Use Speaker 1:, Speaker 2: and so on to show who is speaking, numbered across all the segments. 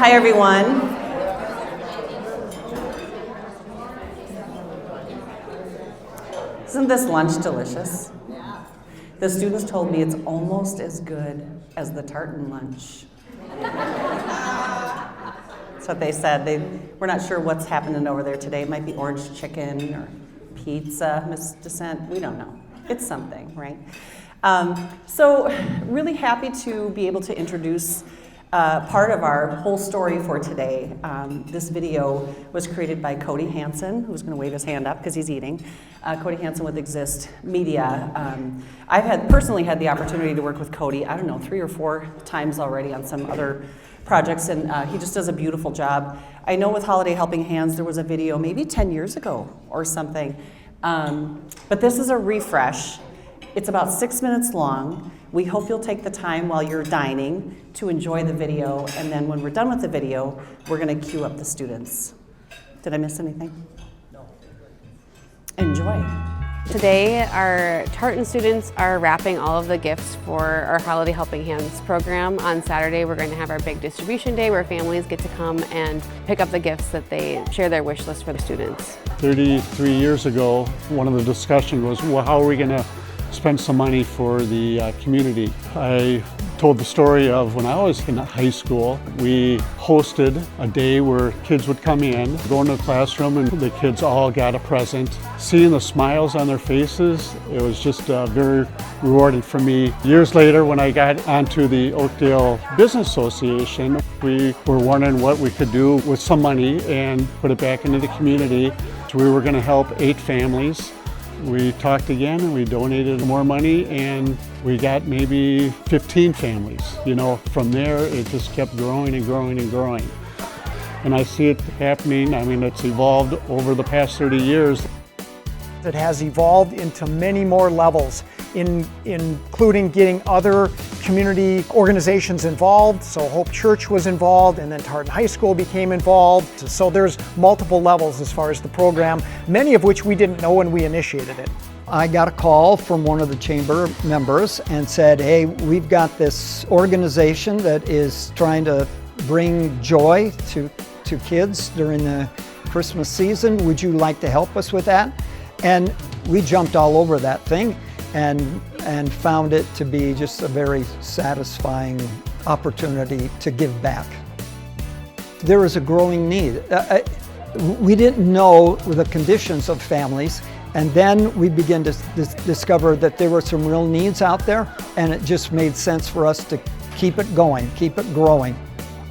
Speaker 1: Hi, everyone. Isn't this lunch delicious? The students told me it's almost as good as the tartan lunch. That's what they said. We're not sure what's happening over there today. It might be orange chicken or pizza, Miss DeScent. We don't know. It's something, right? So really happy to be able to introduce part of our whole story for today. This video was created by Cody Hansen, who's going to wave his hand up because he's eating. Cody Hansen with Exist Media. I've personally had the opportunity to work with Cody, I don't know, 3 or 4 times already on some other projects, and he just does a beautiful job. I know with Holiday Helping Hands there was a video maybe 10 years ago or something, but this is a refresh. It's about 6 minutes long. We hope you'll take the time while you're dining to enjoy the video, and then when we're done with the video, we're going to queue up the students. Did I miss anything? No. Enjoy.
Speaker 2: Today, our tartan students are wrapping all of the gifts for our Holiday Helping Hands program. On Saturday, we're going to have our big distribution day where families get to come and pick up the gifts that they share their wish list for the students.
Speaker 3: 33 years ago, one of the discussions was, well, how are we going to spend some money for the community? I told the story of when I was in high school, we hosted a day where kids would come in, go into the classroom, and the kids all got a present. Seeing the smiles on their faces, it was just very rewarding for me. Years later, when I got onto the Oakdale Business Association, we were wondering what we could do with some money and put it back into the community. So we were going to help 8 families. We talked again and we donated more money and we got maybe 15 families. You know, from there it just kept growing and growing and growing. And I see it happening. I mean, it's evolved over the past 30 years.
Speaker 4: It has evolved into many more levels, including getting other community organizations involved. So Hope Church was involved, and then Tartan High School became involved. So there's multiple levels as far as the program, many of which we didn't know when we initiated it.
Speaker 5: I got a call from one of the chamber members and said, hey, we've got this organization that is trying to bring joy to kids during the Christmas season. Would you like to help us with that? And we jumped all over that thing and found it to be just a very satisfying opportunity to give back. There is a growing need. We didn't know the conditions of families, and then we began to discover that there were some real needs out there, and it just made sense for us to keep it going, keep it growing.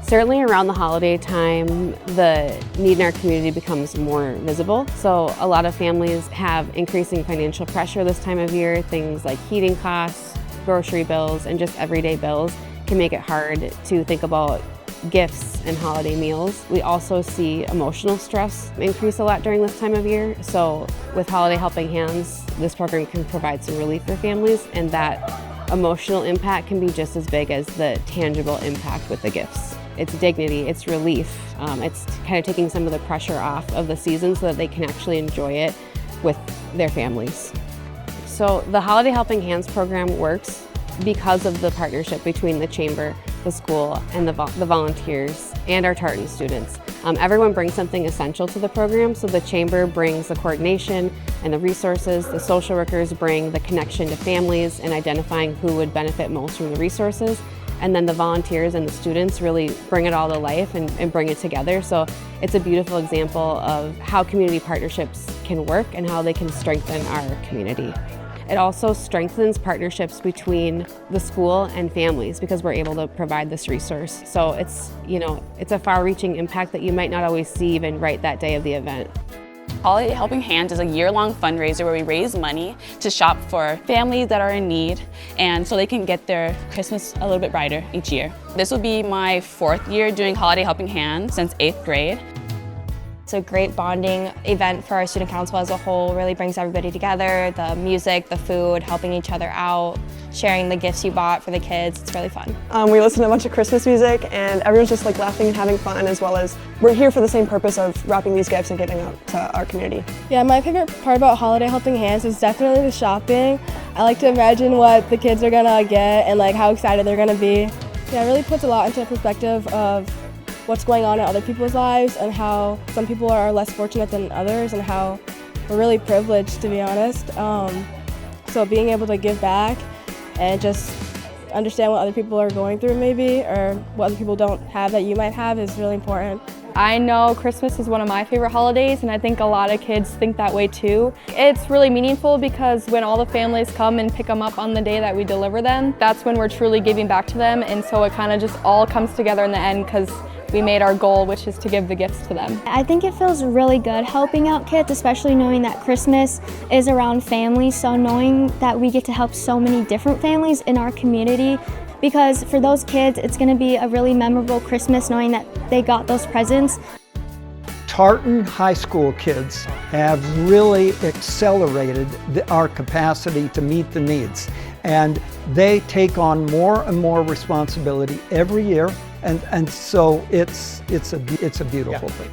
Speaker 2: Certainly around the holiday time, the need in our community becomes more visible. So a lot of families have increasing financial pressure this time of year. Things like heating costs, grocery bills, and just everyday bills can make it hard to think about gifts and holiday meals. We also see emotional stress increase a lot during this time of year. So with Holiday Helping Hands, this program can provide some relief for families, and that emotional impact can be just as big as the tangible impact with the gifts. It's dignity, it's relief, it's kind of taking some of the pressure off of the season so that they can actually enjoy it with their families. So the Holiday Helping Hands program works because of the partnership between the chamber, the school, and the volunteers and our tartan students. Everyone brings something essential to the program, so the chamber brings the coordination and the resources, the social workers bring the connection to families and identifying who would benefit most from the resources, and then the volunteers and the students really bring it all to life and bring it together. So it's a beautiful example of how community partnerships can work and how they can strengthen our community. It also strengthens partnerships between the school and families because we're able to provide this resource. So it's a far-reaching impact that you might not always see even right that day of the event.
Speaker 6: Holiday Helping Hands is a year-long fundraiser where we raise money to shop for families that are in need and so they can get their Christmas a little bit brighter each year. This will be my 4th year doing Holiday Helping Hands since 8th grade.
Speaker 7: It's a great bonding event for our student council as a whole. Really brings everybody together, the music, the food, helping each other out, sharing the gifts you bought for the kids. It's really fun.
Speaker 8: We listen to a bunch of Christmas music and everyone's just like laughing and having fun, as well as we're here for the same purpose of wrapping these gifts and getting out to our community.
Speaker 9: Yeah, my favorite part about Holiday Helping Hands is definitely the shopping. I like to imagine what the kids are gonna get and like how excited they're gonna be. Yeah, it really puts a lot into perspective of what's going on in other people's lives and how some people are less fortunate than others and how we're really privileged, to be honest. So being able to give back and just understand what other people are going through maybe, or what other people don't have that you might have, is really important.
Speaker 10: I know Christmas is one of my favorite holidays, and I think a lot of kids think that way too. It's really meaningful because when all the families come and pick them up on the day that we deliver them, that's when we're truly giving back to them, and so it kind of just all comes together in the end because we made our goal, which is to give the gifts to them.
Speaker 11: I think it feels really good helping out kids, especially knowing that Christmas is around families, so knowing that we get to help so many different families in our community, because for those kids it's going to be a really memorable Christmas knowing that they got those presents.
Speaker 5: Tartan High School kids have really accelerated our capacity to meet the needs, and they take on more and more responsibility every year, and so it's a beautiful thing.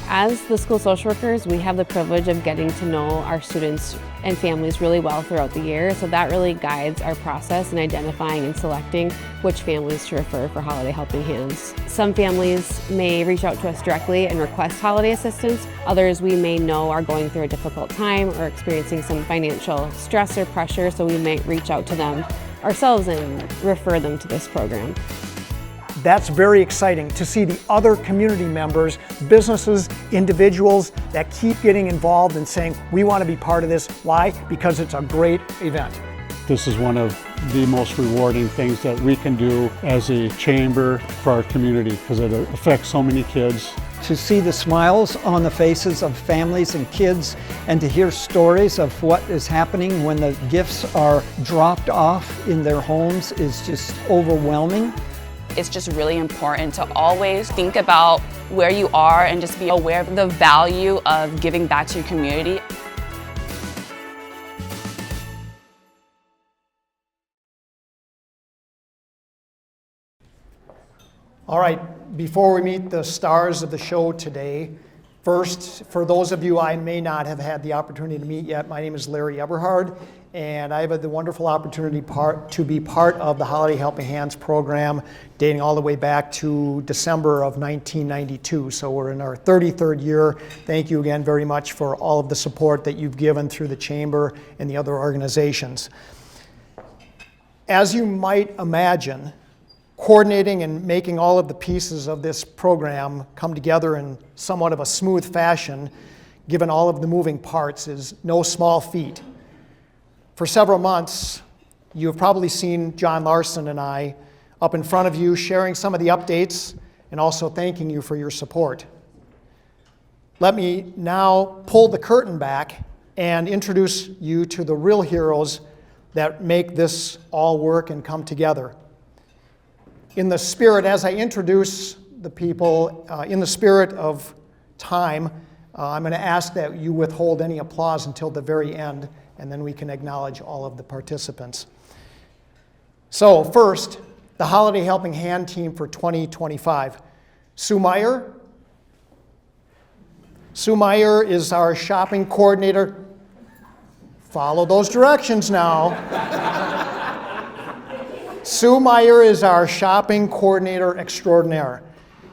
Speaker 2: As the school social workers, we have the privilege of getting to know our students and families really well throughout the year, so that really guides our process in identifying and selecting which families to refer for Holiday Helping Hands. Some families may reach out to us directly and request holiday assistance. Others we may know are going through a difficult time or experiencing some financial stress or pressure, so we might reach out to them ourselves and refer them to this program.
Speaker 4: That's very exciting to see the other community members, businesses, individuals that keep getting involved and saying, we want to be part of this. Why? Because it's a great event.
Speaker 3: This is one of the most rewarding things that we can do as a chamber for our community, because it affects so many kids.
Speaker 5: To see the smiles on the faces of families and kids, and to hear stories of what is happening when the gifts are dropped off in their homes is just overwhelming.
Speaker 6: It's just really important to always think about where you are and just be aware of the value of giving back to your community.
Speaker 4: All right, before we meet the stars of the show today, first, for those of you I may not have had the opportunity to meet yet, my name is Larry Eberhard, and I have had the wonderful opportunity to be part of the Holiday Helping Hands program dating all the way back to December of 1992. So we're in our 33rd year. Thank you again very much for all of the support that you've given through the Chamber and the other organizations. As you might imagine, coordinating and making all of the pieces of this program come together in somewhat of a smooth fashion, given all of the moving parts, is no small feat. For several months, you have probably seen John Larson and I up in front of you sharing some of the updates and also thanking you for your support. Let me now pull the curtain back and introduce you to the real heroes that make this all work and come together. In the spirit, as I introduce the people, in the spirit of time, I'm going to ask that you withhold any applause until the very end, and then we can acknowledge all of the participants. So first, the Holiday Helping Hand team for 2025. Sue Meyer. Sue Meyer is our shopping coordinator. Follow those directions now. Sue Meyer is our shopping coordinator extraordinaire.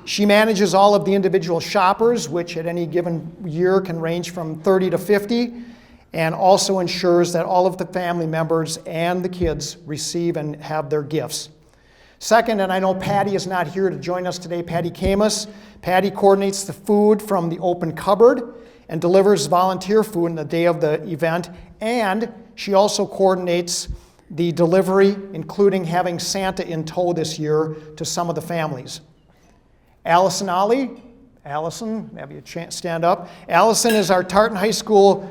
Speaker 4: She manages all of the individual shoppers, which at any given year can range from 30 to 50, and also ensures that all of the family members and the kids receive and have their gifts. Second, and I know Patty is not here to join us today, Patty Camus. Patty coordinates the food from the open cupboard and delivers volunteer food on the day of the event, and she also coordinates the delivery, including having Santa in tow this year to some of the families. Allison Ollie. Allison, have you a chance stand up. Allison is our Tartan High School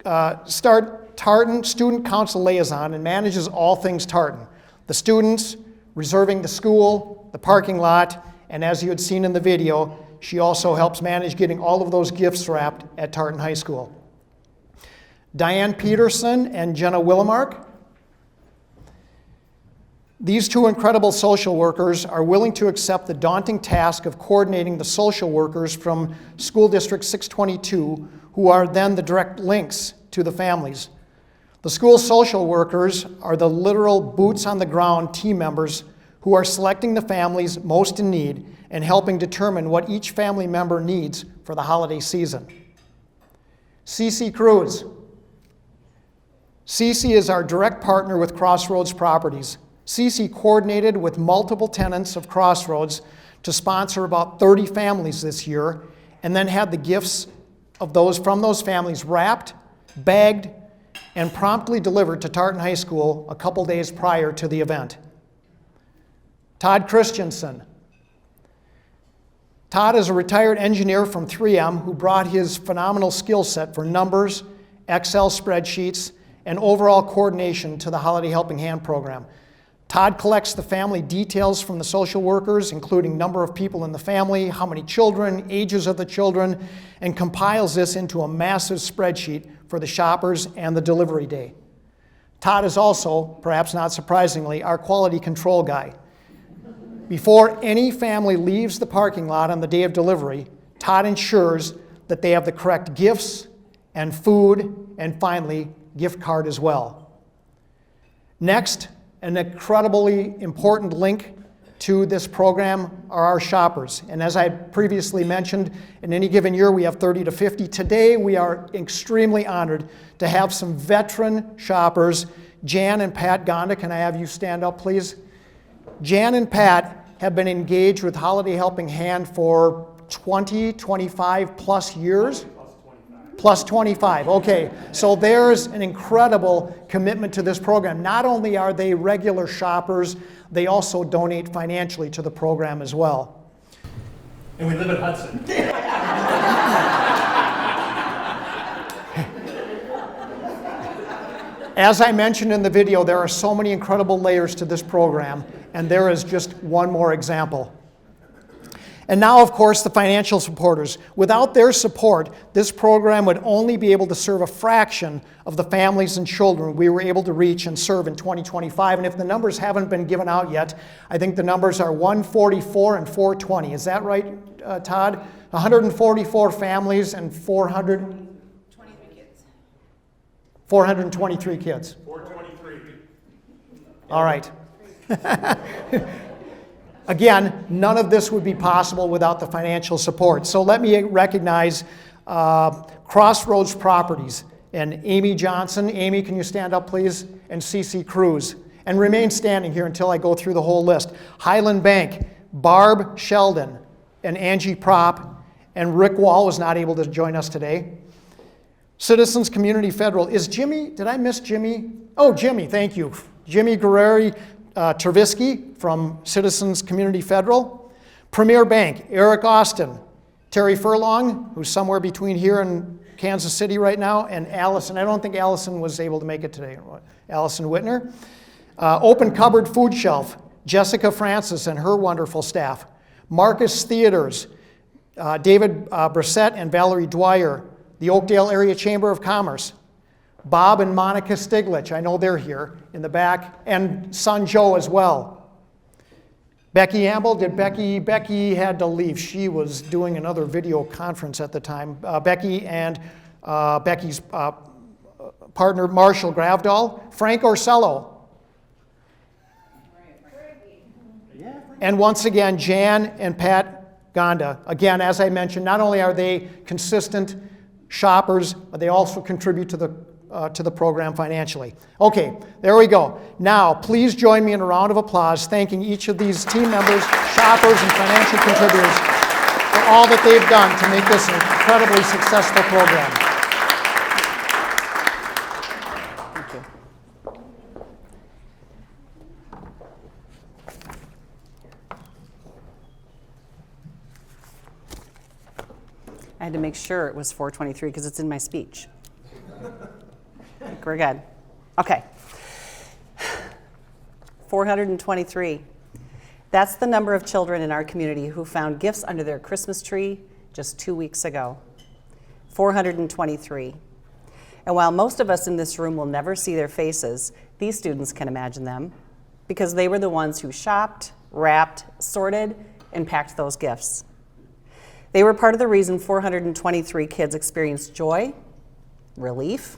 Speaker 4: Tartan Student Council Liaison and manages all things Tartan. The students, reserving the school, the parking lot, and as you had seen in the video, she also helps manage getting all of those gifts wrapped at Tartan High School. Diane Peterson and Jenna Willemark. These two incredible social workers are willing to accept the daunting task of coordinating the social workers from School District 622, who are then the direct links to the families. The school social workers are the literal boots on the ground team members who are selecting the families most in need and helping determine what each family member needs for the holiday season. CC Cruz. CC is our direct partner with Crossroads Properties. CC coordinated with multiple tenants of Crossroads to sponsor about 30 families this year, and then had the gifts of from those families wrapped, bagged, and promptly delivered to Tartan High School a couple days prior to the event. Todd Christensen. Todd is a retired engineer from 3M who brought his phenomenal skill set for numbers, Excel spreadsheets, and overall coordination to the Holiday Helping Hand program. Todd collects the family details from the social workers, including number of people in the family, how many children, ages of the children, and compiles this into a massive spreadsheet for the shoppers and the delivery day. Todd is also, perhaps not surprisingly, our quality control guy. Before any family leaves the parking lot on the day of delivery, Todd ensures that they have the correct gifts and food, and finally, gift card as well. Next, an incredibly important link to this program are our shoppers. And as I previously mentioned, in any given year we have 30 to 50. Today we are extremely honored to have some veteran shoppers. Jan and Pat Gonda, can I have you stand up please? Jan and Pat have been engaged with Holiday Helping Hand for 20, 25 plus years. Plus 25, okay. So there's an incredible commitment to this program. Not only are they regular shoppers, they also donate financially to the program as well.
Speaker 12: And we live in Hudson.
Speaker 4: As I mentioned in the video, there are so many incredible layers to this program, and there is just one more example. And now, of course, the financial supporters. Without their support, this program would only be able to serve a fraction of the families and children we were able to reach and serve in 2025. And if the numbers haven't been given out yet, I think the numbers are 144 and 420. Is that right, Todd? 144 families and 423 kids. 423 kids.
Speaker 12: 423.
Speaker 4: All right. Again, none of this would be possible without the financial support. So let me recognize Crossroads Properties and Amy Johnson. Amy, can you stand up, please? And CC Cruz. And remain standing here until I go through the whole list. Highland Bank, Barb Sheldon, and Angie Prop, and Rick Wall was not able to join us today. Citizens Community Federal. Is Jimmy, did I miss Jimmy? Oh, Jimmy, thank you. Jimmy Guerreri Tervisky from Citizens Community Federal. Premier Bank, Eric Austin. Terry Furlong, who's somewhere between here and Kansas City right now, and Allison. I don't think Allison was able to make it today. Allison Whitner. Open Cupboard Food Shelf, Jessica Francis and her wonderful staff. Marcus Theaters, David Brissett and Valerie Dwyer. The Oakdale Area Chamber of Commerce. Bob and Monica Stiglich, I know they're here in the back, and son Joe as well. Becky Amble, Becky had to leave. She was doing another video conference at the time. Becky and Becky's partner Marshall Gravdahl. Frank Orsello. And once again, Jan and Pat Gonda. Again, as I mentioned, not only are they consistent shoppers, but they also contribute to the program financially. Okay, there we go. Now, please join me in a round of applause thanking each of these team members, shoppers, and financial contributors for all that they've done to make this an incredibly successful program.
Speaker 1: Thank you. I had to make sure it was 423 because it's in my speech. We're good. Okay. 423. That's the number of children in our community who found gifts under their Christmas tree just 2 weeks ago. 423. And while most of us in this room will never see their faces, these students can imagine them because they were the ones who shopped, wrapped, sorted, and packed those gifts. They were part of the reason 423 kids experienced joy, relief,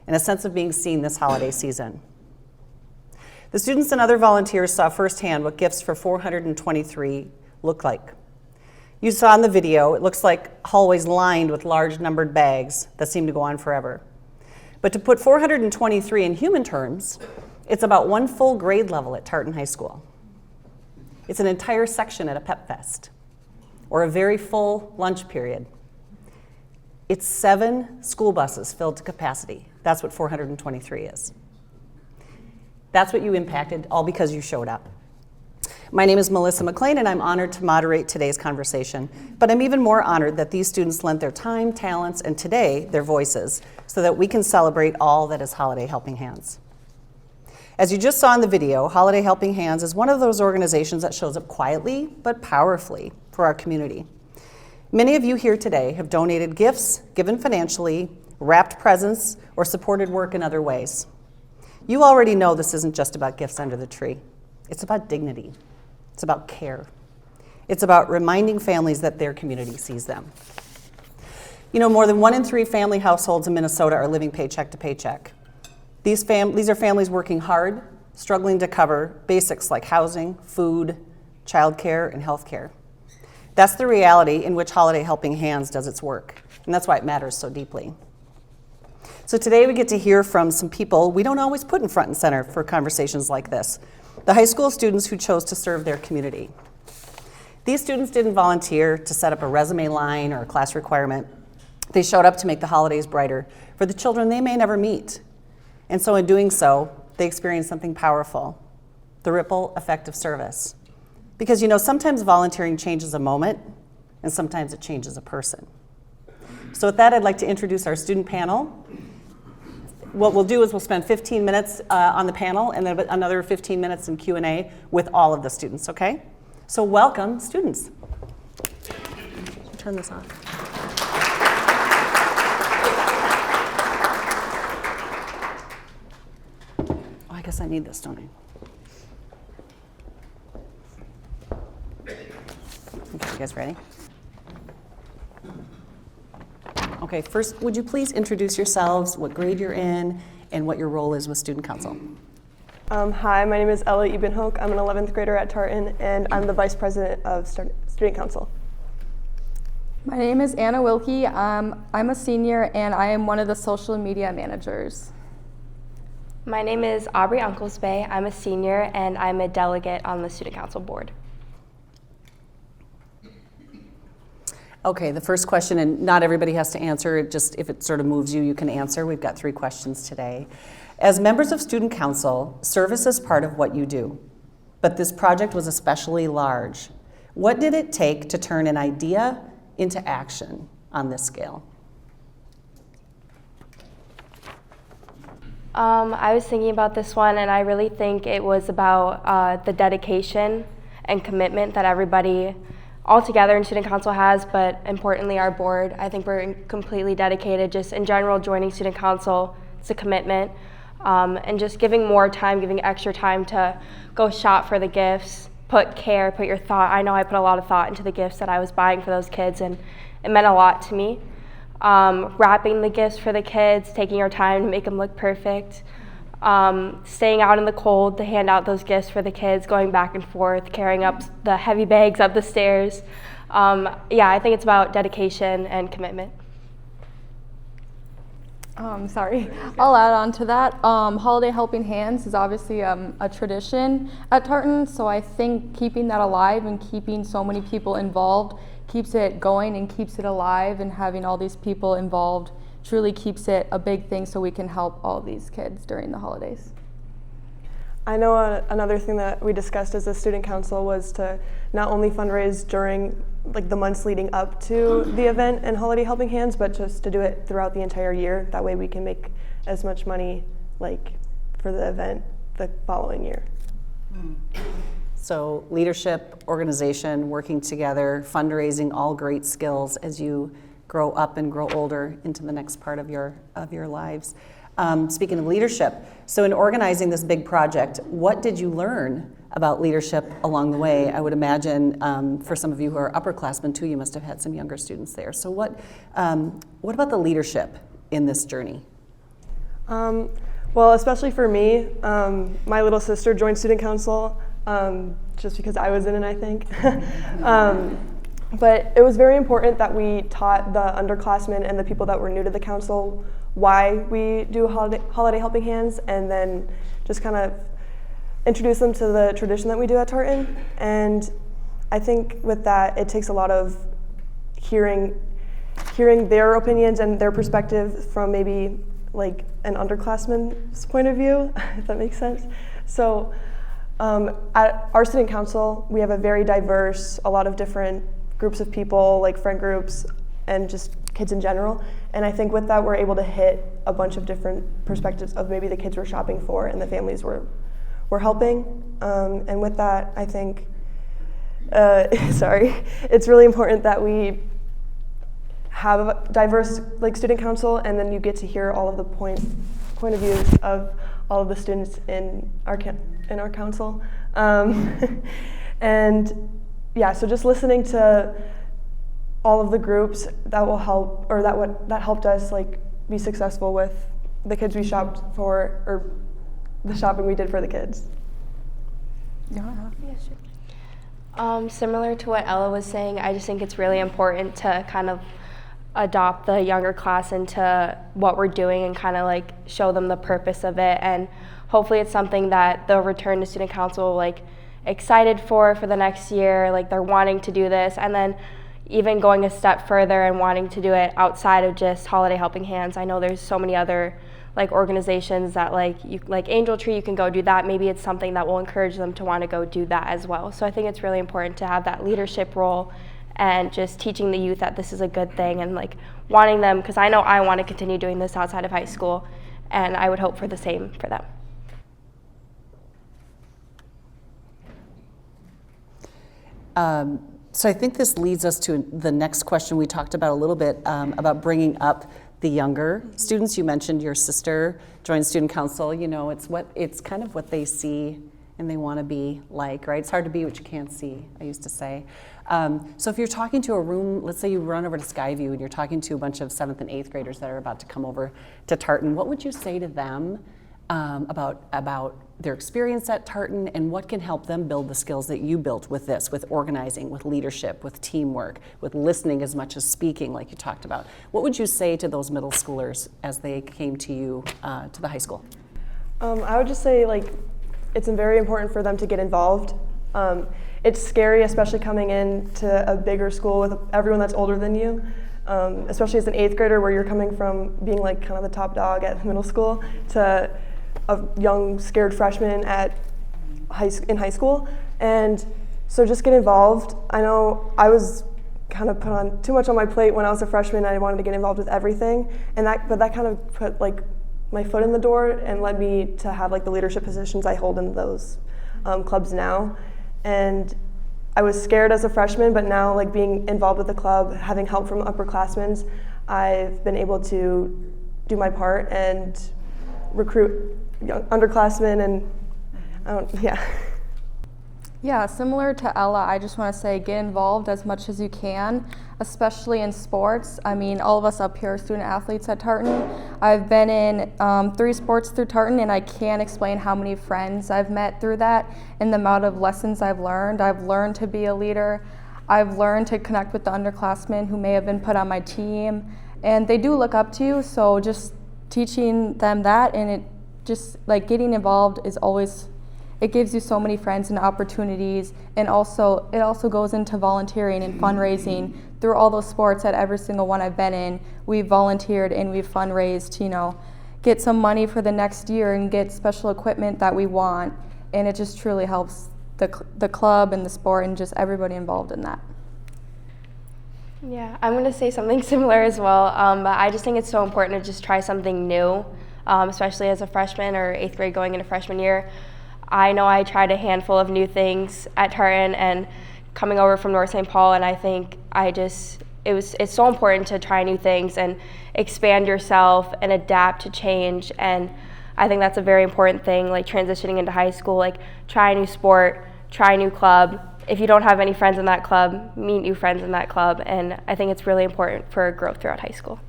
Speaker 1: and a sense of being seen this holiday season. The students and other volunteers saw firsthand what gifts for 423 look like. You saw in the video, it looks like hallways lined with large numbered bags that seem to go on forever. But to put 423 in human terms, it's about one full grade level at Tartan High School. It's an entire section at a pep fest, or a very full lunch period. It's 7 school buses filled to capacity. That's what 423 is. That's what you impacted, all because you showed up. My name is Melissa McLean, and I'm honored to moderate today's conversation. But I'm even more honored that these students lent their time, talents, and today, their voices, so that we can celebrate all that is Holiday Helping Hands. As you just saw in the video, Holiday Helping Hands is one of those organizations that shows up quietly but powerfully for our community. Many of you here today have donated gifts, given financially, wrapped presents, or supported work in other ways. You already know this isn't just about gifts under the tree. It's about dignity. It's about care. It's about reminding families that their community sees them. You know, more than 1 in 3 family households in Minnesota are living paycheck to paycheck. These are families working hard, struggling to cover basics like housing, food, childcare, and healthcare. That's the reality in which Holiday Helping Hands does its work, and that's why it matters so deeply. So today we get to hear from some people we don't always put in front and center for conversations like this, the high school students who chose to serve their community. These students didn't volunteer to set up a resume line or a class requirement. They showed up to make the holidays brighter for the children they may never meet. And so in doing so, they experienced something powerful, the ripple effect of service. Because you know, sometimes volunteering changes a moment, and sometimes it changes a person. So with that, I'd like to introduce our student panel. What we'll do is we'll spend 15 minutes on the panel and then another 15 minutes in Q&A with all of the students, okay? So welcome, students. Turn this on. Oh, I guess I need this, don't I? Okay, you guys ready? Okay, first, would you please introduce yourselves, what grade you're in, and what your role is with Student Council?
Speaker 8: Hi, my name is Ella Ebenhoek. I'm an 11th grader at Tartan, and I'm the Vice President of Student Council.
Speaker 10: My name is Anna Wilkie. I'm a senior, and I am one of the social media managers.
Speaker 7: My name is Aubrey Unclesbay. I'm a senior, and I'm a delegate on the Student Council board.
Speaker 1: Okay, the first question, and not everybody has to answer, just if it sort of moves you, you can answer. We've got 3 questions today. As members of Student Council, service is part of what you do, but this project was especially large. What did it take to turn an idea into action on this scale?
Speaker 7: I was thinking about this one, and I really think it was about the dedication and commitment that everybody all together in Student Council has, but importantly our board. I think we're completely dedicated. Just in general, joining Student Council, it's a commitment, and just giving more time, giving extra time to go shop for the gifts, put your thought. I know I put a lot of thought into the gifts that I was buying for those kids, and it meant a lot to me. Wrapping the gifts for the kids, taking our time to make them look perfect, staying out in the cold to hand out those gifts for the kids, going back and forth, carrying up the heavy bags up the stairs. Yeah, I think it's about dedication and commitment.
Speaker 10: Sorry, I'll add on to that. Holiday Helping Hands is obviously a tradition at Tartan, so I think keeping that alive and keeping so many people involved keeps it going and keeps it alive, and having all these people involved truly keeps it a big thing so we can help all these kids during the holidays.
Speaker 8: I know another thing that we discussed as a student council was to not only fundraise during the months leading up to the event and Holiday Helping Hands, but just to do it throughout the entire year. That way we can make as much money for the event the following year.
Speaker 1: So leadership, organization, working together, fundraising, all great skills as you grow up and grow older into the next part of your lives. Speaking of leadership, so in organizing this big project, what did you learn about leadership along the way? I would imagine for some of you who are upperclassmen too, you must have had some younger students there. So what about the leadership in this journey?
Speaker 8: Well, especially for me, my little sister joined student council just because I was in it, I think. But it was very important that we taught the underclassmen and the people that were new to the council why we do holiday helping hands, and then just kind of introduce them to the tradition that we do at Tartan. And I think with that, it takes a lot of hearing their opinions and their perspective from maybe like an underclassman's point of view, if that makes sense. So at our student council, we have a very diverse, a lot of different groups of people, like friend groups and just kids in general. And I think with that, we're able to hit a bunch of different perspectives of maybe the kids we're shopping for and the families we're helping. And with that, I think, it's really important that we have a diverse like student council, and then you get to hear all of the point of views of all of the students in our council. And yeah, so just listening to all of the groups that will help, or that helped us like be successful with the kids we shopped for, or the shopping we did for the kids.
Speaker 7: Similar to what Ella was saying, I just think it's really important to kind of adopt the younger class into what we're doing and kind of like show them the purpose of it, and hopefully it's something that they'll return to student council like excited for the next year, like they're wanting to do this, and then even going a step further and wanting to do it outside of just Holiday Helping Hands. I know there's so many other like organizations that like Angel Tree, you can go do that. Maybe it's something that will encourage them to want to go do that as well. So I think it's really important to have that leadership role and just teaching the youth that this is a good thing, and like wanting them, because I know I want to continue doing this outside of high school, and I would hope for the same for them.
Speaker 1: So I think this leads us to the next question we talked about a little bit, about bringing up the younger students. You mentioned your sister joined student council. You know, it's kind of what they see and they want to be like, right? It's hard to be what you can't see, I used to say. So if you're talking to a room, let's say you run over to Skyview and you're talking to a bunch of 7th and 8th graders that are about to come over to Tartan, what would you say to them about their experience at Tartan, and what can help them build the skills that you built with this, with organizing, with leadership, with teamwork, with listening as much as speaking, like you talked about? What would you say to those middle schoolers as they came to you to the high school?
Speaker 8: I would just say like it's very important for them to get involved. It's scary, especially coming into a bigger school with everyone that's older than you, especially as an 8th grader, where you're coming from being like kind of the top dog at middle school to a young, scared freshman in high school. And so just get involved. I know I was kind of put on too much on my plate when I was a freshman. I wanted to get involved with everything, but that kind of put like my foot in the door and led me to have like the leadership positions I hold in those clubs now. And I was scared as a freshman, but now like being involved with the club, having help from upperclassmen, I've been able to do my part and recruit young underclassmen, and
Speaker 10: Yeah, similar to Ella, I just want to say get involved as much as you can, especially in sports. I mean, all of us up here are student athletes at Tartan. I've been in 3 sports through Tartan, and I can't explain how many friends I've met through that and the amount of lessons I've learned. I've learned to be a leader. I've learned to connect with the underclassmen who may have been put on my team, and they do look up to you, so just teaching them that, and it just like getting involved is always, it gives you so many friends and opportunities, and also it also goes into volunteering and fundraising through all those sports. At every single one I've been in, we've volunteered and we've fundraised to, you know, get some money for the next year and get special equipment that we want, and it just truly helps the club and the sport and just everybody involved in that.
Speaker 7: Yeah, I'm going to say something similar as well, but I just think it's so important to just try something new, especially as a freshman or 8th grade going into freshman year. I know I tried a handful of new things at Tartan and coming over from North St. Paul, and I think it's so important to try new things and expand yourself and adapt to change, and I think that's a very important thing, like transitioning into high school, like try a new sport, try a new club. If you don't have any friends in that club, meet new friends in that club, and I think it's really important for growth throughout high school.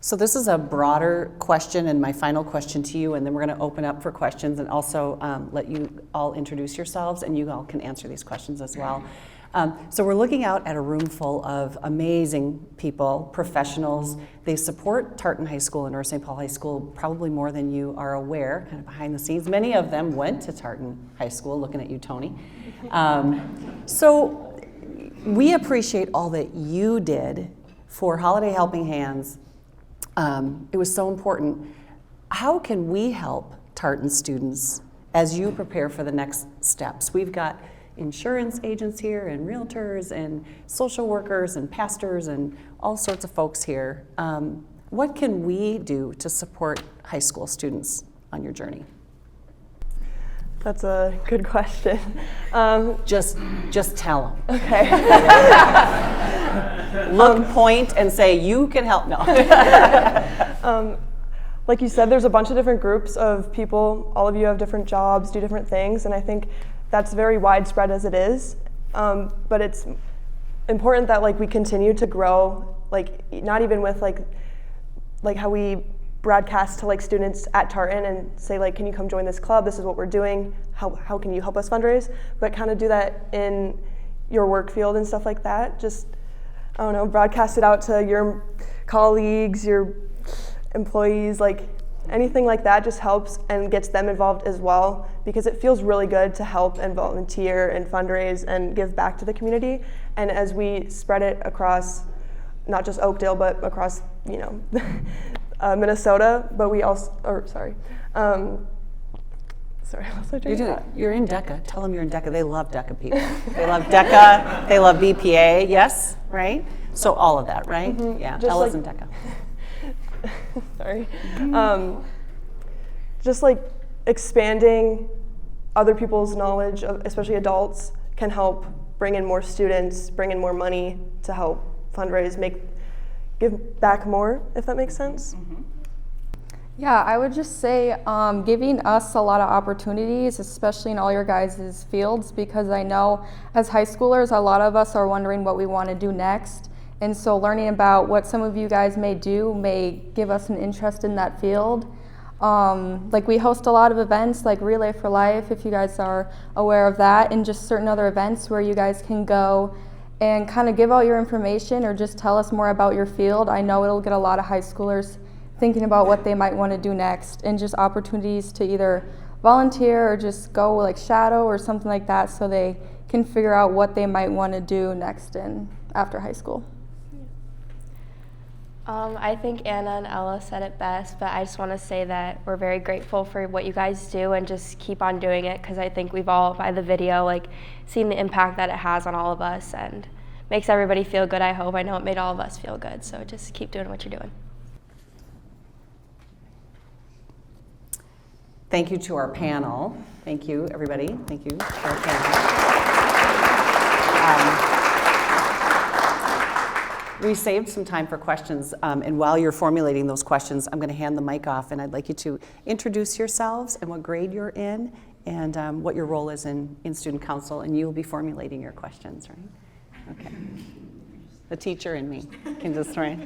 Speaker 1: So this is a broader question and my final question to you, and then we're going to open up for questions and also let you all introduce yourselves, and you all can answer these questions as well. So we're looking out at a room full of amazing people, professionals. They support Tartan High School and North St. Paul High School probably more than you are aware, kind of behind the scenes. Many of them went to Tartan High School, looking at you, Tony. So we appreciate all that you did for Holiday Helping Hands. It was so important. How can we help Tartan students as you prepare for the next steps? We've got insurance agents here and realtors and social workers and pastors and all sorts of folks here. What can we do to support high school students on your journey?
Speaker 8: That's a good question.
Speaker 1: Just tell them.
Speaker 8: Okay.
Speaker 1: Look, point, and say, you can help. No.
Speaker 8: Like you said, there's a bunch of different groups of people. All of you have different jobs, do different things, and I think that's very widespread as it is. But it's important that we continue to grow, not even with like how we broadcast to students at Tartan and say can you come join this club? This is what we're doing. How can you help us fundraise? But kind of do that in your work field and stuff like that. Just, I don't know, broadcast it out to your colleagues, your employees, anything like that just helps and gets them involved as well, because it feels really good to help and volunteer and fundraise and give back to the community. And as we spread it across not just Oakdale, but across, Minnesota, but we also, sorry,
Speaker 1: you're in DECA. Tell them you're in DECA. They love DECA people. They love DECA. They love BPA. Yes, right? So all of that, right? Mm-hmm. Yeah,
Speaker 8: just
Speaker 1: Ella's in DECA.
Speaker 8: Sorry. Just expanding other people's knowledge, especially adults, can help bring in more students, bring in more money to help fundraise, give back more, if that makes sense. Mm-hmm.
Speaker 10: Yeah, I would just say giving us a lot of opportunities, especially in all your guys' fields, because I know as high schoolers, a lot of us are wondering what we want to do next. And so learning about what some of you guys may do may give us an interest in that field. We host a lot of events like Relay for Life, if you guys are aware of that, and just certain other events where you guys can go and kind of give out your information or just tell us more about your field. I know it'll get a lot of high schoolers thinking about what they might want to do next, and just opportunities to either volunteer or just go shadow or something like that, so they can figure out what they might want to do next after high school.
Speaker 7: I think Anna and Ella said it best, but I just want to say that we're very grateful for what you guys do, and just keep on doing it, because I think we've all, by the video, seen the impact that it has on all of us, and makes everybody feel good, I hope. I know it made all of us feel good, so just keep doing what you're doing.
Speaker 1: Thank you to our panel. Thank you, everybody. Thank you to our panel. We saved some time for questions, and while you're formulating those questions, I'm going to hand the mic off, and I'd like you to introduce yourselves and what grade you're in, and what your role is in student council, and you'll be formulating your questions, right? Okay. The teacher in me can just, right?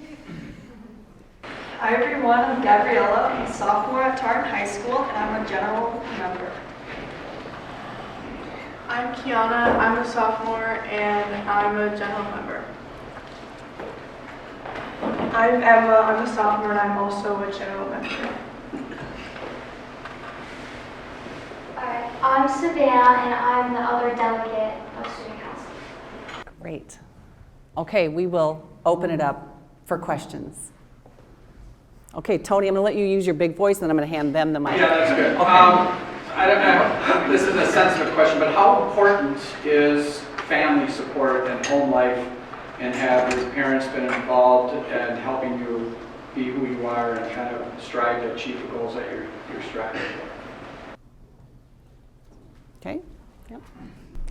Speaker 13: Hi everyone, I'm Gabriella. I'm a sophomore at Tartan High School, and I'm a general member.
Speaker 14: I'm Kiana. I'm a sophomore, and I'm a general member. I'm Emma. I'm a sophomore, and I'm also a general member.
Speaker 11: Alright, I'm Savannah, and I'm the other delegate of student council.
Speaker 1: Great. Okay, we will open it up for questions. Okay, Tony, I'm going to let you use your big voice, and then I'm going to hand them the mic.
Speaker 15: Yeah, that's good.
Speaker 1: Okay.
Speaker 15: I don't know, this is a sensitive question, but how important is family support and home life, and have your parents been involved in helping you be who you are and kind of strive to achieve the goals that you're striving for?
Speaker 1: Okay. Yep.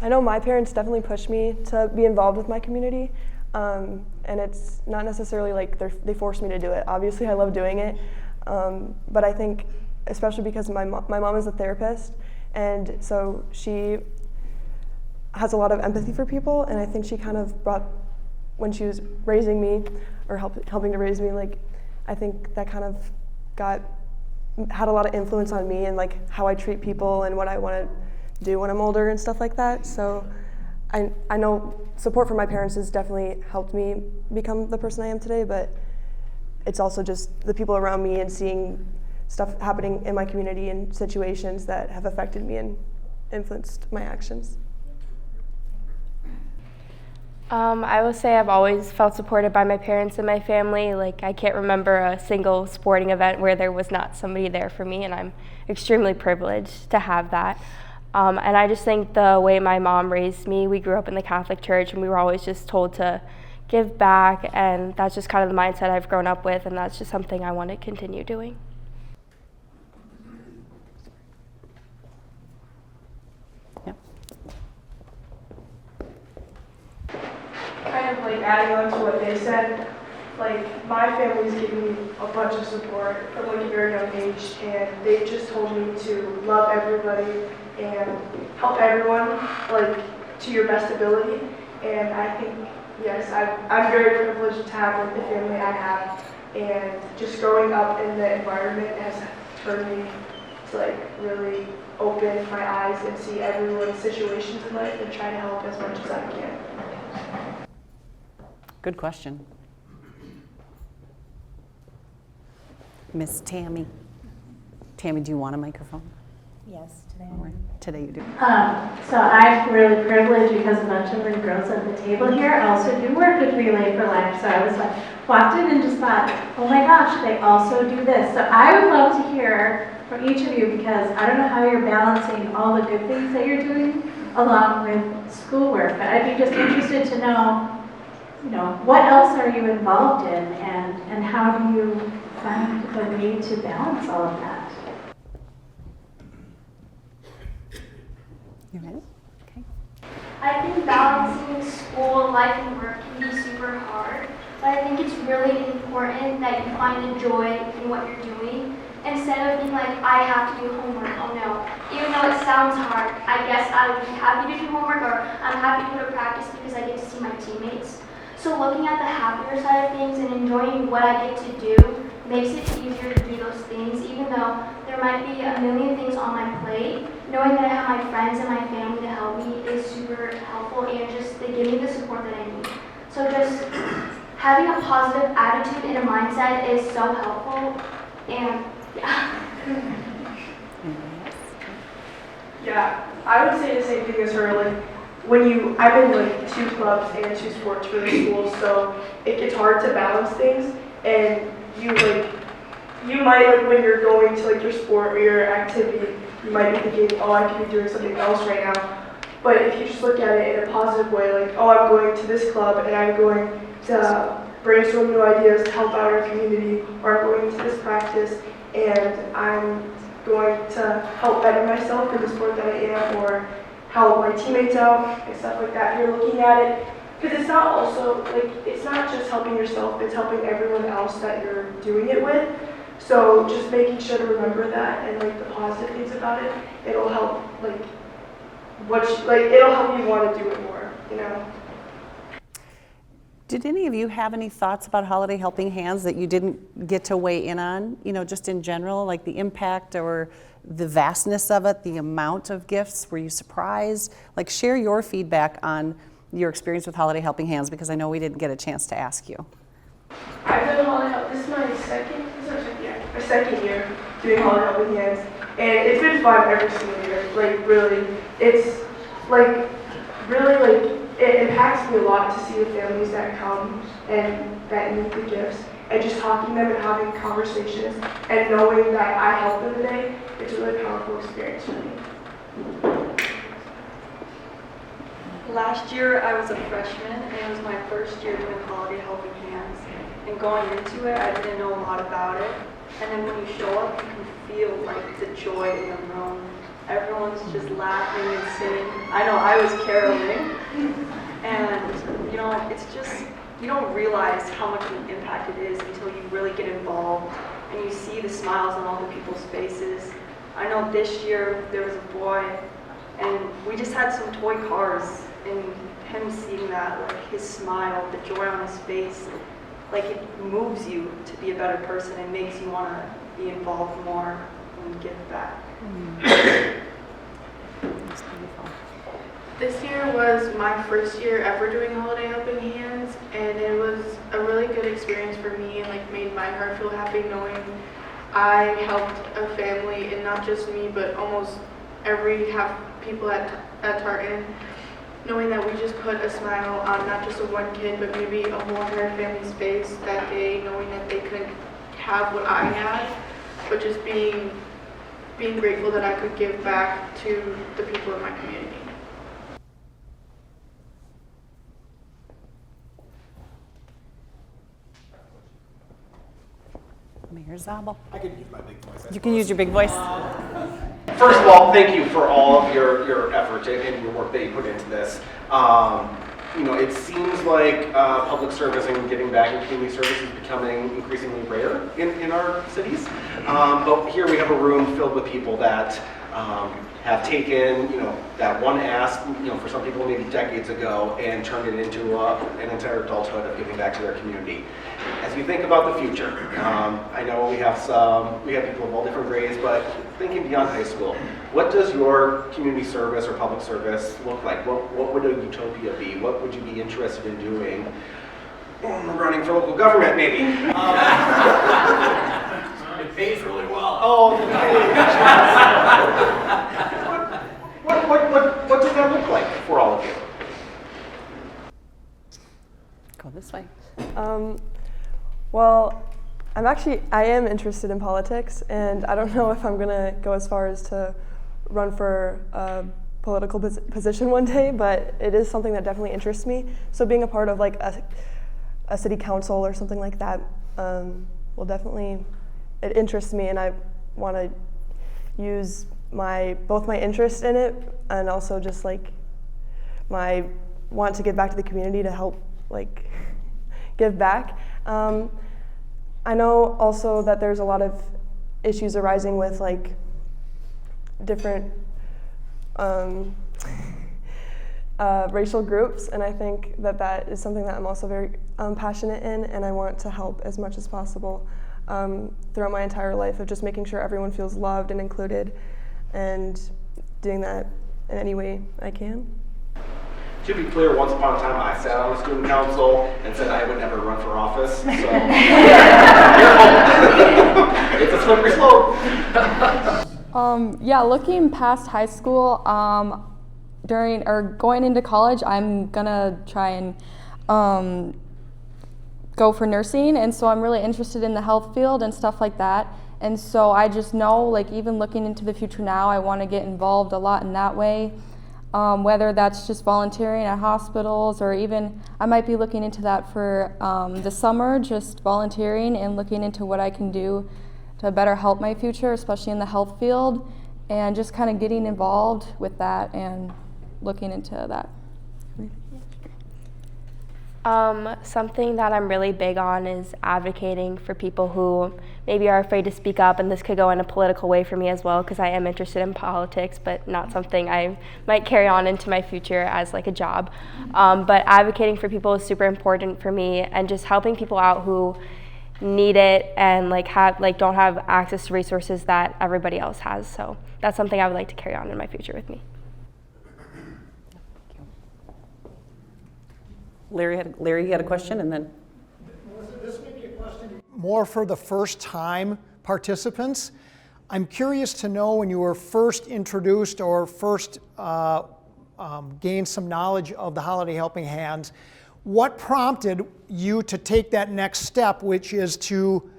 Speaker 8: I know my parents definitely pushed me to be involved with my community. And it's not necessarily they forced me to do it. Obviously, I love doing it, but I think, especially because my mom is a therapist, and so she has a lot of empathy for people, and I think she kind of brought, when she was raising me, or helping to raise me, I think that kind of had a lot of influence on me and like how I treat people and what I want to do when I'm older and stuff like that. So I know support from my parents has definitely helped me become the person I am today, but it's also just the people around me and seeing stuff happening in my community and situations that have affected me and influenced my actions.
Speaker 7: I will say I've always felt supported by my parents and my family. Like, I can't remember a single sporting event where there was not somebody there for me, and I'm extremely privileged to have that. And I just think the way my mom raised me, we grew up in the Catholic Church, and we were always just told to give back, and that's just kind of the mindset I've grown up with, and that's just something I want to continue doing.
Speaker 14: Kind of like adding on to what they said, like my family's given me a bunch of support from like a very young age, and they just told me to love everybody and help everyone like to your best ability. And I think, yes, I'm very privileged to have like the family I have, and just growing up in the environment has turned me to like really open my eyes and see everyone's situations in life and try to help as much as I can.
Speaker 1: Good question. Miss Tammy. Tammy, do you want a microphone?
Speaker 16: Yes, today.
Speaker 1: Today you do.
Speaker 16: So I'm really privileged because a bunch of the girls at the table here also do work with Relay for Life. So I was like, walked in and just thought, oh my gosh, they also do this. So I would love to hear from each of you, because I don't know how you're balancing all the good things that you're doing along with schoolwork, but I'd be just interested to know, what else are you involved in, and how do you find a way to balance all of that?
Speaker 1: You ready? Okay.
Speaker 11: I think balancing school life and work can be super hard, but I think it's really important that you find the joy in what you're doing instead of being like, I have to do homework. Oh no. Even though it sounds hard, I guess I would be happy to do homework, or I'm happy to go to practice because I get to see my teammates. So looking at the happier side of things and enjoying what I get to do makes it easier to do those things, even though there might be a million things on my plate. Knowing that I have my friends and my family to help me is super helpful, and just they give me the support that I need. So just having a positive attitude and a mindset is so helpful, and yeah.
Speaker 14: Yeah, I would say the same thing as her. Like, I'm in like 2 clubs and 2 sports for the school, so it gets hard to balance things. And you might like when you're going to like your sport or your activity, you might be thinking, oh, I could be doing something else right now. But if you just look at it in a positive way, like, oh, I'm going to this club and I'm going to brainstorm new ideas to help out our community, or I'm going to this practice and I'm going to help better myself in the sport that I am, or help my teammates out and stuff like that. You're looking at it, because it's not just helping yourself, it's helping everyone else that you're doing it with. So just making sure to remember that and like the positive things about it, it'll help it'll help you want to do it more,
Speaker 1: Did any of you have any thoughts about Holiday Helping Hands that you didn't get to weigh in on? Just in general, like the impact or the vastness of it, the amount of gifts. Were you surprised? Like, share your feedback on your experience with Holiday Helping Hands, because I know we didn't get a chance to ask you.
Speaker 14: I've done Holiday Help. This is my second year doing Holiday Helping Hands, and it's been fun every single year. Like, really, it's it impacts me a lot to see the families that come and that need the gifts, and just talking to them and having conversations and knowing that I helped them today. It's a really powerful experience for me.
Speaker 13: Last year I was a freshman, and it was my first year doing Holiday Helping Hands. And going into it, I didn't know a lot about it. And then when you show up, you can feel like the joy in the room. Everyone's just laughing and singing. I know I was caroling. And it's just, you don't realize how much of an impact it is until you really get involved and you see the smiles on all the people's faces. I know this year there was a boy, and we just had some toy cars, and him seeing that, like his smile, the joy on his face, like it moves you to be a better person and makes you want to be involved more and give back.
Speaker 1: That's beautiful.
Speaker 14: This year was my first year ever doing Holiday Helping Hands, and it was a really good experience for me and like made my heart feel happy knowing I helped a family, and not just me, but almost every half people at Tartan, knowing that we just put a smile on not just a one kid, but maybe a whole entire family's face that day, knowing that they couldn't have what I had, but just being grateful that I could give back to the people in my community.
Speaker 1: Mayor Zabel.
Speaker 17: I can use my big voice.
Speaker 1: You can use your big voice.
Speaker 17: First of all, thank you for all of your effort and your work that you put into this. You know, it seems like public service and giving back in community service is becoming increasingly rare in our cities. But here we have a room filled with people that have taken, you know, that one ask, you know, for some people maybe decades ago, and turned it into an entire adulthood of giving back to their community. As you think about the future, I know we have people of all different grades, but thinking beyond high school, what does your community service or public service look like? What would a utopia be? What would you be interested in doing? Running for local government, maybe.
Speaker 12: It pays really well.
Speaker 17: Oh, the what does that look like for all of you?
Speaker 1: Go this way.
Speaker 8: Well, I am interested in politics, and I don't know if I'm gonna go as far as to run for a political position one day, but it is something that definitely interests me. So being a part of like a city council or something like that will definitely, it interests me, and I want to use both my interest in it and also just like my want to give back to the community to help like give back. I know also that there's a lot of issues arising with like different racial groups, and I think that is something that I'm also very passionate in, and I want to help as much as possible throughout my entire life of just making sure everyone feels loved and included, and doing that in any way I can.
Speaker 17: To be clear, once upon a time I sat on the student council and said I would never run for office, so it's a slippery slope.
Speaker 10: Yeah, looking past high school, going into college, I'm gonna try and go for nursing, and so I'm really interested in the health field and stuff like that. And so I just know, like, even looking into the future now, I want to get involved a lot in that way. Whether that's just volunteering at hospitals, or even I might be looking into that for the summer, just volunteering and looking into what I can do to better help my future, especially in the health field, and just kind of getting involved with that and looking into that.
Speaker 7: Something that I'm really big on is advocating for people who maybe are afraid to speak up, and this could go in a political way for me as well, because I am interested in politics, but not something I might carry on into my future as like a job. But advocating for people is super important for me, and just helping people out who need it and don't have access to resources that everybody else has. So that's something I would like to carry on in my future with me.
Speaker 1: Larry had a question, and then.
Speaker 4: This may be a question more for the first time participants. I'm curious to know, when you were first introduced or first gained some knowledge of the Holiday Helping Hands, what prompted you to take that next step, which is to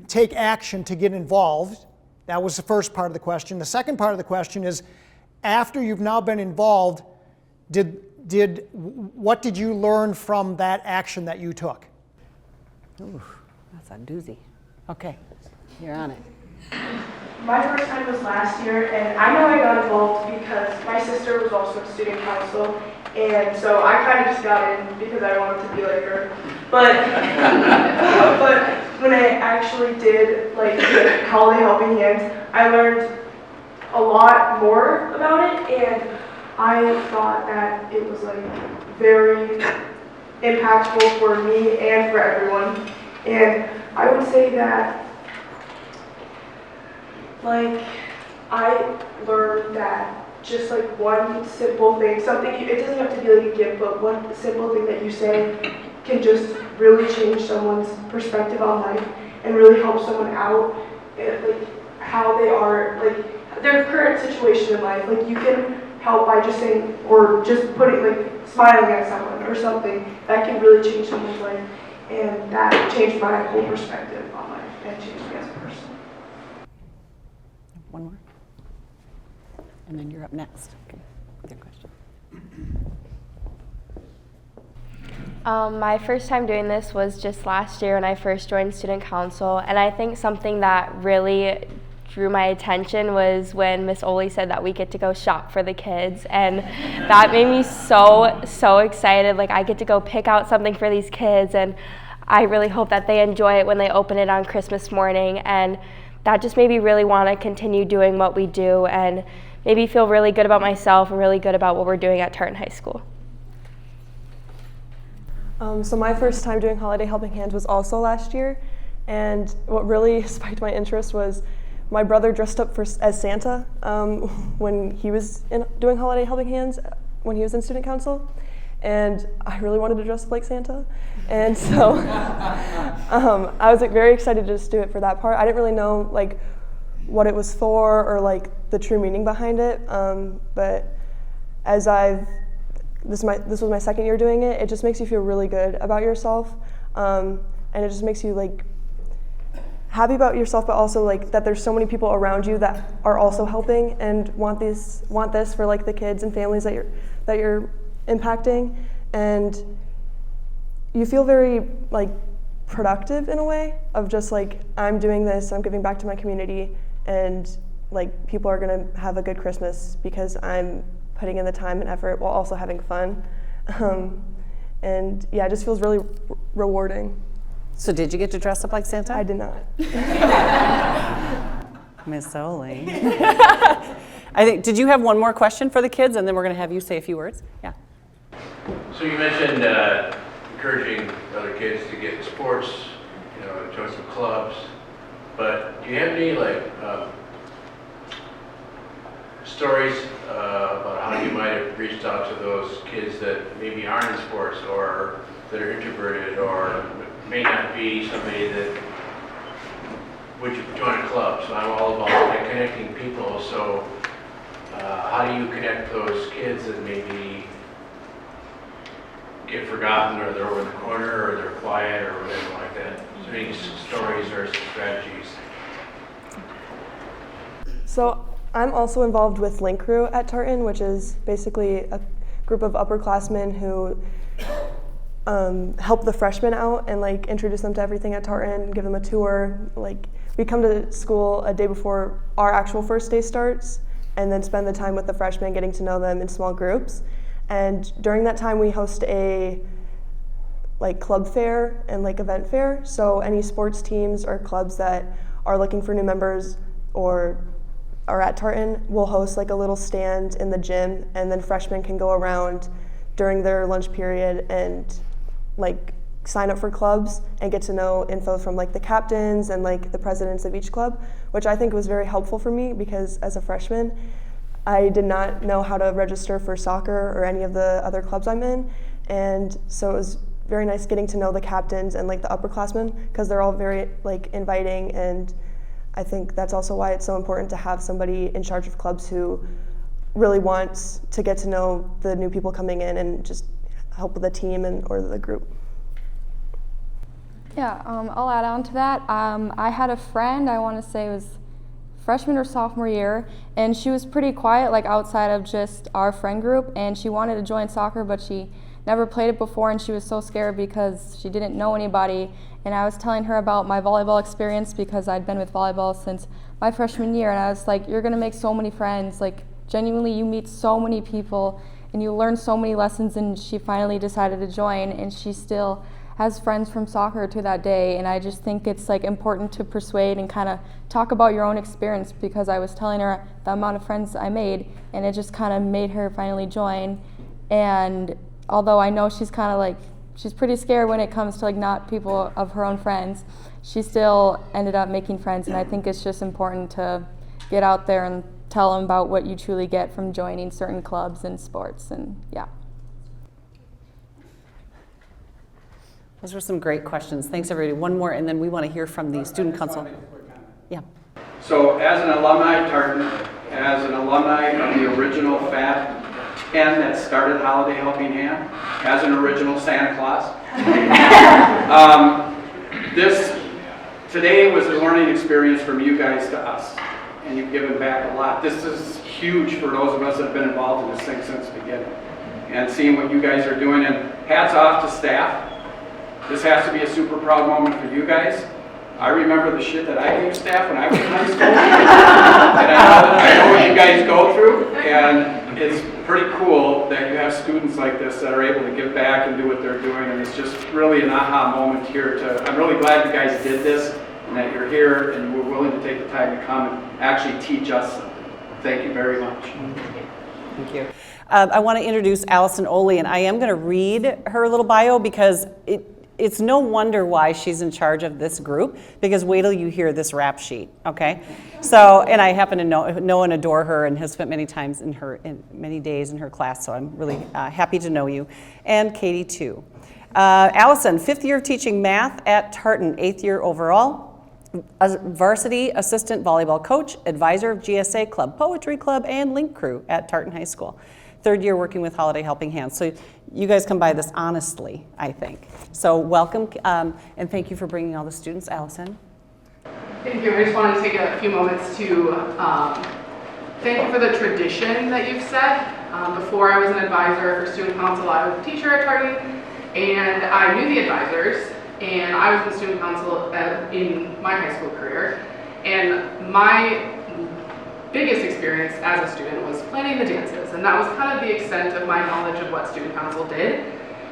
Speaker 4: take action to get involved? That was the first part of the question. The second part of the question is, after you've now been involved, what did you learn from that action that you took?
Speaker 1: Ooh, that's a doozy. Okay, you're on it.
Speaker 14: My first time was last year, and I know I got involved because my sister was also in student council, and so I kind of just got in because I wanted to be like her. But when I actually did like the Holiday Helping Hands, I learned a lot more about it, and I thought that it was like very impactful for me and for everyone. And I would say that, like, I learned that just like one simple thing, something, it doesn't have to be like a gift, but one simple thing that you say can just really change someone's perspective on life and really help someone out, and, like, how they are, like, their current situation in life. Like, you can help by just saying, or just putting, like, smiling at someone or something, that can really change someone's life. And that changed my whole perspective on life and changed me as a person.
Speaker 1: One more. And then you're up next. Okay, with your question.
Speaker 7: My first time doing this was just last year when I first joined student council, and I think something that really drew my attention was when Miss Oli said that we get to go shop for the kids, and that made me so excited. Like, I get to go pick out something for these kids, and I really hope that they enjoy it when they open it on Christmas morning, and that just made me really want to continue doing what we do and maybe feel really good about myself and really good about what we're doing at Tartan High School.
Speaker 8: So my first time doing Holiday Helping Hands was also last year, and what really spiked my interest was my brother dressed up as Santa when he was doing Holiday Helping Hands when he was in student council, and I really wanted to dress up like Santa, and so I was, like, very excited to just do it for that part. I didn't really know, like, what it was for or, like, the true meaning behind it, but as this was my second year doing it, it just makes you feel really good about yourself, and it just makes you, like, happy about yourself, but also, like, that there's so many people around you that are also helping and want this for, like, the kids and families that you're impacting, and you feel very, like, productive in a way of just, like, I'm doing this, I'm giving back to my community, and, like, people are gonna have a good Christmas because I'm putting in the time and effort while also having fun. And yeah, it just feels really rewarding.
Speaker 1: So did you get to dress up like Santa?
Speaker 8: I did not.
Speaker 1: Miss Oli. I think, did you have one more question for the kids, and then we're going to have you say a few words? Yeah.
Speaker 12: So you mentioned encouraging other kids to get in sports, join some clubs, but do you have any, like, stories about how you might have reached out to those kids that maybe aren't in sports or that are introverted or may not be somebody that would join a club? So I'm all about, like, connecting people. So how do you connect those kids that maybe get forgotten, or they're over in the corner, or they're quiet, or whatever like that? So any stories or strategies?
Speaker 8: So I'm also involved with Link Crew at Tartan, which is basically a group of upperclassmen who help the freshmen out and, like, introduce them to everything at Tartan, give them a tour. Like, we come to school a day before our actual first day starts and then spend the time with the freshmen, getting to know them in small groups. And during that time we host a, like, club fair and, like, event fair. So any sports teams or clubs that are looking for new members or are at Tartan will host, like, a little stand in the gym, and then freshmen can go around during their lunch period and, like, sign up for clubs and get to know info from, like, the captains and, like, the presidents of each club, which I think was very helpful for me because as a freshman I did not know how to register for soccer or any of the other clubs I'm in, and so it was very nice getting to know the captains and, like, the upperclassmen because they're all very, like, inviting, and I think that's also why it's so important to have somebody in charge of clubs who really wants to get to know the new people coming in and just help with the team or the group.
Speaker 10: Yeah, I'll add on to that. I had a friend, I want to say it was freshman or sophomore year, and she was pretty quiet, like, outside of just our friend group, and she wanted to join soccer, but she never played it before, and she was so scared because she didn't know anybody. And I was telling her about my volleyball experience because I'd been with volleyball since my freshman year, and I was like, you're gonna make so many friends, like, genuinely you meet so many people and you learn so many lessons. And she finally decided to join, and she still has friends from soccer to that day. And I just think it's, like, important to persuade and kind of talk about your own experience, because I was telling her the amount of friends I made, and it just kind of made her finally join. And although I know she's kind of, like,
Speaker 9: she's pretty scared when it comes to like not people of her own friends. She still ended up making friends, and I think it's just important to get out there and tell them about what you truly get from joining certain clubs and sports, and yeah.
Speaker 1: Those were some great questions. Thanks, everybody. One more, and then we want to hear from the student council. Yeah.
Speaker 15: So as an alumni of Tartan, as an alumni of the original Fat Ken that started Holiday Helping Hand, as an original Santa Claus, today was a learning experience from you guys to us, and you've given back a lot. This is huge for those of us that have been involved in this thing since the beginning. And seeing what you guys are doing, and hats off to staff. This has to be a super proud moment for you guys. I remember the shit that I gave staff when I was in high school. And I know what you guys go through, and it's pretty cool that you have students like this that are able to give back and do what they're doing, and it's just really an aha moment here. I'm really glad you guys did this, and that you're here, and you were willing to take the time to come and actually teach us something. Thank you very much.
Speaker 1: Thank you. I want to introduce Allison Oley, and I am going to read her little bio because it's no wonder why she's in charge of this group, because wait till you hear this rap sheet, okay? So, and I happen to know and adore her and have spent many times many days in her class, so I'm really happy to know you. And Katie too. Allison, 5th year of teaching math at Tartan, 8th year overall, a varsity assistant volleyball coach, advisor of GSA Club, Poetry Club, and Link Crew at Tartan High School. 3rd year working with Holiday Helping Hands. So you guys come by this honestly, I think. So welcome, and thank you for bringing all the students. Allison.
Speaker 18: Thank you. I just wanted to take a few moments to thank you for the tradition that you've set. Before I was an advisor for student council, I was a teacher at Tartan, and I knew the advisors, and I was in student council in my high school career. And my biggest experience as a student was planning the dances, and that was kind of the extent of my knowledge of what student council did.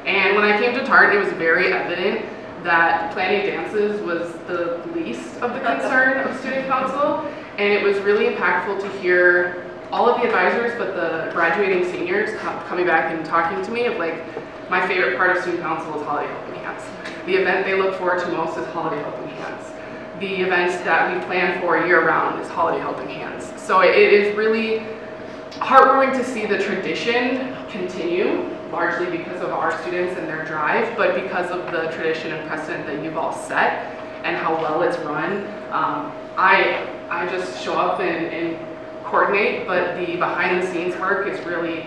Speaker 18: And when I came to Tartan, it was very evident that planning dances was the least of the concern of student council, and it was really impactful to hear all of the advisors, but the graduating seniors coming back and talking to me of like, my favorite part of student council is Holiday Helping Hands. The event they look forward to most is Holiday Helping Hands. The events that we plan for year-round is Holiday Helping Hands. So it is really heartwarming to see the tradition continue, largely because of our students and their drive, but because of the tradition and precedent that you've all set and how well it's run. I just show up and coordinate, but the behind-the-scenes work is really,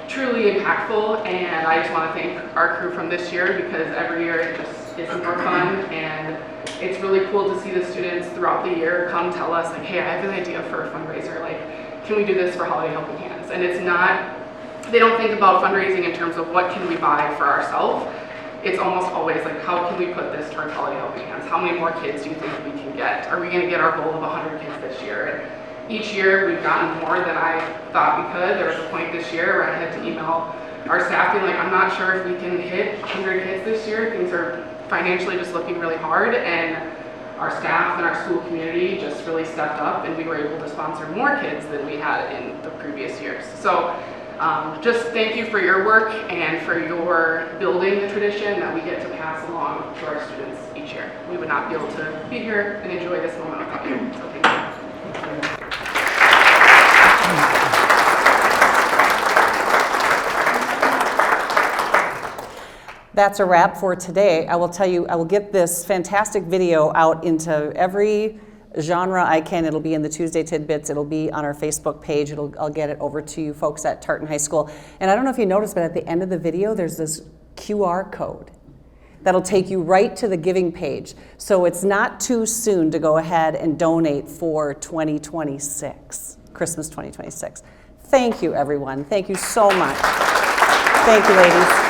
Speaker 18: truly impactful, and I just want to thank our crew from this year, because every year it just is more fun, and it's really cool to see the students throughout the year come tell us, like, hey, I have an idea for a fundraiser, like, can we do this for Holiday Helping Hands? And it's not, they don't think about fundraising in terms of what can we buy for ourselves. It's almost always like, how can we put this towards Holiday Helping Hands? How many more kids do you think we can get? Are we going to get our goal of 100 kids this year? And each year we've gotten more than I thought we could. There was a point this year where I had to email our staff being like, I'm not sure if we can hit 100 kids this year. Things are financially just looking really hard, and our staff and our school community just really stepped up, and we were able to sponsor more kids than we had in the previous years. So just thank you for your work and for your building the tradition that we get to pass along to our students each year. We would not be able to be here and enjoy this moment without you, so thank you.
Speaker 1: That's a wrap for today. I will tell you, I will get this fantastic video out into every genre I can. It'll be in the Tuesday Tidbits. It'll be on our Facebook page. I'll get it over to you folks at Tartan High School. And I don't know if you noticed, but at the end of the video, there's this QR code that'll take you right to the giving page. So it's not too soon to go ahead and donate for 2026, Christmas 2026. Thank you, everyone. Thank you so much. Thank you, ladies.